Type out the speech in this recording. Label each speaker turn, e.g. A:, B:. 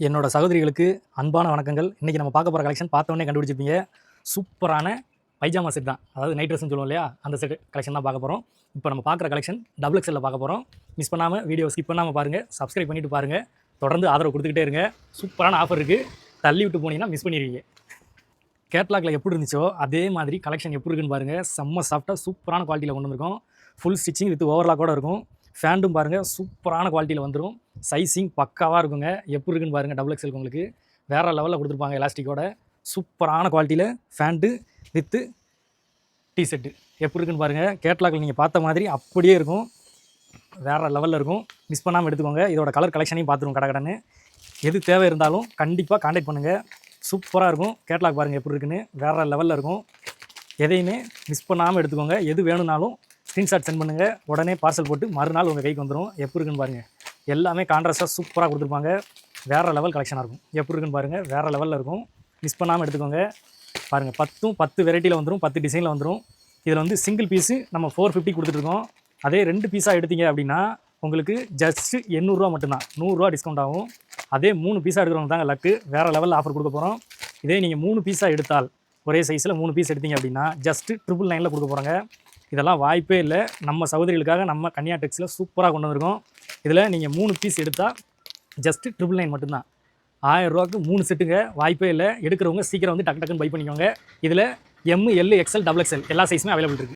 A: என்னோட சகோதரிகளுக்கு அன்பான வணக்கங்கள். இன்றைக்கி நம்ம பார்க்க போகிற கலெக்ஷன் பார்த்தோன்னே கண்டுபிடிச்சிருப்பீங்க. சூப்பரான பைஜாமா செட் தான். அதாவது நைட் ட்ரெஸ்ன்னு சொல்லுவோம் இல்லையா, அந்த செட் கலெக்ஷன் தான் பார்க்க போகிறோம். இப்போ நம்ம பார்க்குற கலெக்ஷன் டபுள் எக்ஸ்எல்ல பார்க்க போகிறோம். மிஸ் பண்ணாமல் வீடியோ ஸ்கிப் பண்ணாமல் பாருங்கள், சப்ஸ்கிரைப் பண்ணிவிட்டு பாருங்கள். தொடர்ந்து ஆதரவு கொடுத்துக்கிட்டே இருங்க. சூப்பரான ஆஃபர் இருக்குது, தள்ளி விட்டு போனீங்கன்னா மிஸ் பண்ணிடுவீங்க. கேட்லாகில் எப்படி இருந்துச்சோ அதே மாதிரி கலெக்ஷன் எப்படி இருக்குன்னு பாருங்கள். செம்ம சாஃப்டாக சூப்பரான குவாலிட்டியில் கொண்டு வந்திருக்கோம். ஃபுல் ஸ்டிச்சிங் வித் ஓவர்லாக்கோட இருக்கும். ஃபேண்டும் பாருங்கள் சூப்பரான குவாலிட்டியில் வந்துடும். சைஸிங் பக்காவாக இருக்குங்க. எப்படி இருக்குன்னு பாருங்கள். டபுள் எக்ஸ்எல் உங்களுக்கு வேறு லெவலில் கொடுத்துருப்பாங்க. எலாஸ்டிக்கோட சூப்பரான குவாலிட்டியில் ஃபேண்ட்டு வித்து டிஷர்ட்டு எப்படி இருக்குன்னு பாருங்கள். கேட்லாகில் நீங்கள் பார்த்த மாதிரி அப்படியே இருக்கும், வேறு லெவலில் இருக்கும். மிஸ் பண்ணாமல் எடுத்துக்கோங்க. இதோட கலர் கலெக்ஷனையும் பார்த்துருவோம் கடகடன்னு. எது தேவை இருந்தாலும் கண்டிப்பாக காண்டாக்ட் பண்ணுங்கள். சூப்பராக இருக்கும். கேட்லாக் பாருங்கள் எப்படி இருக்குன்னு, வேறு லெவலில் இருக்கும். எதையுமே மிஸ் பண்ணாமல் எடுத்துக்கோங்க. எது வேணும்னாலும் ஸ்க்ரீன்ஷாட் சென்ட் பண்ணுங்கள், உடனே பார்சல் போட்டு மறுநாள் உங்கள் கைக்கு வந்துடும். எப்படி இருக்குன்னு பாருங்கள். எல்லாமே கான்ட்ராஸ்ட்டாக சூப்பராக கொடுத்துருப்பாங்க. வேறு லெவல் கலெக்ஷனாக இருக்கும். எப்படி இருக்குன்னு பாருங்கள், வேறு லெவலில் இருக்கும். மிஸ் பண்ணாமல் எடுத்துக்கோங்க. பாருங்கள், 10 வெரைட்டியில் வந்துடும், 10 டிசைனில் வந்துடும். இதில் வந்து சிங்கிள் பீஸு நம்ம 450 கொடுத்துட்ருக்கோம். அதே 2 பீஸாக எடுத்தீங்க அப்படின்னா உங்களுக்கு ஜஸ்ட்டு 800 மட்டும்தான், 100 டிஸ்கவுண்ட் ஆகும். அதே 3 பீஸாக எடுக்கிறவங்க தாங்க லக்கு. வேறு லெவலில் ஆஃபர் கொடுக்க போகிறோம். இதே நீங்கள் 3 பீஸாக எடுத்தால், ஒரே சைஸில் 3 பீஸ் எடுத்தீங்க அப்படின்னா ஜஸ்ட்டு 999 கொடுக்க போகிறாங்க. இதெல்லாம் வாய்ப்பே இல்லை. நம்ம சகோதரிகளுக்காக நம்ம கன்யா டெக்ஸில் சூப்பராக கொண்டு வந்திருக்கோம். இதில் நீங்கள் 3 பீஸ் எடுத்தால் ஜஸ்ட்டு 999 மட்டும்தான். 1000 ரூபாய்க்கு 3 செட்டுங்க. வாய்ப்பே இல்லை. எடுக்கிறவங்க சீக்கிரம் வந்து டக்கு டக்குன்னு பை பண்ணிக்கோங்க. இதில் M, L, XL, double XL எல்லா சைஸுமே அவைலபிள் இருக்குது.